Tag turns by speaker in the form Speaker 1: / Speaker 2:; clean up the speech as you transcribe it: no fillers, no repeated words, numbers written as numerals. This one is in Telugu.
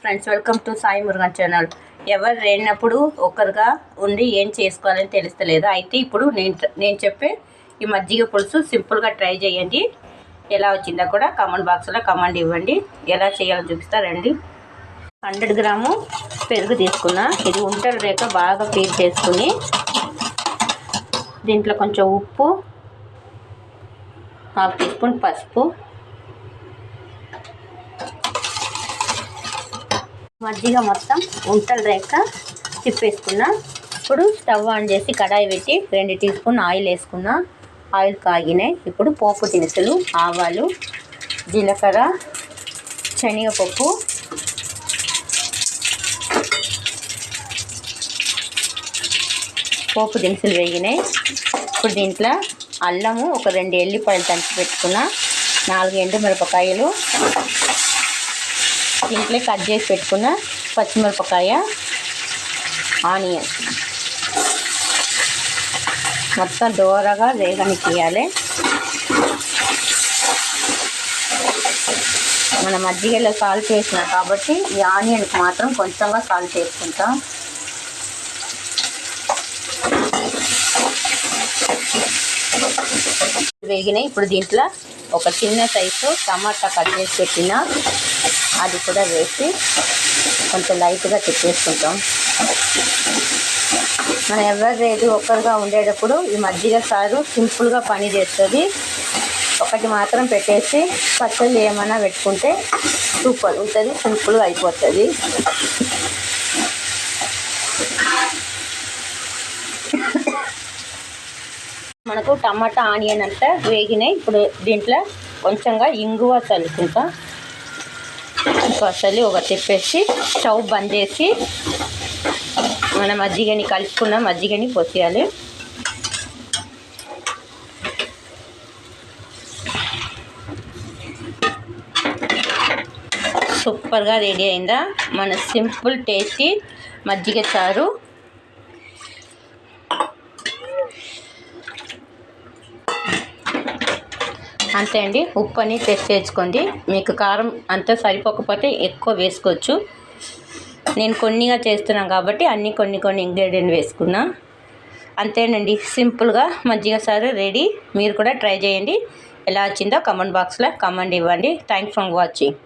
Speaker 1: Friends, welcome to Sai Murugan channel. ఎవరు లేనప్పుడు ఒక్కరుగా ఉండి ఏం చేసుకోవాలని తెలుస్తలేదు. అయితే ఇప్పుడు నేను చెప్పే ఈ మజ్జిగ పులుసు సింపుల్గా ట్రై చేయండి. ఎలా వచ్చిందో కూడా కామెంట్ బాక్స్లో కామెంట్ ఇవ్వండి. ఎలా చేయాలో చూపిస్తారండి. 100 గ్రాము పెరుగు తీసుకున్నా. ఇది ఉంటలు రేక బాగా పీల్ చేసుకుని దీంట్లో కొంచెం ఉప్పు, 1/2 టీ స్పూన్ పసుపు, మజ్జిగ మొత్తం ఉంటలు రేక తిప్పేసుకున్నా. ఇప్పుడు స్టవ్ ఆన్ చేసి కడాయి పెట్టి 2 టీ స్పూన్ ఆయిల్ వేసుకున్నా. ఆయిల్ కాగినాయి. ఇప్పుడు పోపు దినుసులు, ఆవాలు, జీలకర్ర, శనగపప్పు, పోపు దినుసులు వేగినాయి. ఇప్పుడు దీంట్లో అల్లము ఒక 2 ఎల్లిపాయలు దంచి పెట్టుకున్నా, 4 ఎండుమిరపకాయలు, దీంట్లో కట్ చేసి పెట్టుకున్న పచ్చిమిరపకాయ, ఆనియన్ మొత్తం దోరగా వేగనియాలి. మన మజ్జిగలో సాల్ట్ వేసినా కాబట్టి ఈ ఆనియన్కి మాత్రం కొంచెంగా సాల్ట్ వేసుకుంటాం. వేగినాయి. ఇప్పుడు దీంట్లో ఒక చిన్న సైజు టమాటా కట్ చేసి పెట్టిన అది కూడా వేసి కొంచెం లైట్గా తిప్పేసుకుంటాం. మనం ఎవరు లేదు ఒక్కరుగా ఉండేటప్పుడు ఈ మజ్జిగ సారు సింపుల్గా పని చేస్తుంది. ఒకటి మాత్రం పెట్టేసి పచ్చళ్ళు ఏమైనా పెట్టుకుంటే సూపర్ ఉంటుంది, సింపుల్గా అయిపోతుంది. మనకు టమాటా ఆనియన్ అంతా వేగినాయి. ఇప్పుడు దీంట్లో కొంచెంగా ఇంగువ చల్లుకుంటాం. అసలు ఒక తిప్పేసి స్టవ్ బంద్ చేసి మన మజ్జిగని కలుపుకున్న మజ్జిగని పోసేయాలి. సూపర్గా రెడీ అయిందా మన సింపుల్ టేస్టీ మజ్జిగ చారు. అంతే అండి. ఉప్పు అని టెస్ట్ చేసుకోండి. మీకు కారం అంతా సరిపోకపోతే ఎక్కువ వేసుకోవచ్చు. నేను కొన్నిగా చేస్తున్నాను కాబట్టి కొన్ని ఇంగ్రీడియంట్ వేసుకున్నా. అంతేనండి, సింపుల్గా మజ్జిగ సారు రెడీ. మీరు కూడా ట్రై చేయండి. ఎలా వచ్చిందో కామెంట్ బాక్స్లో కామెంట్ ఇవ్వండి. Thanks for watching.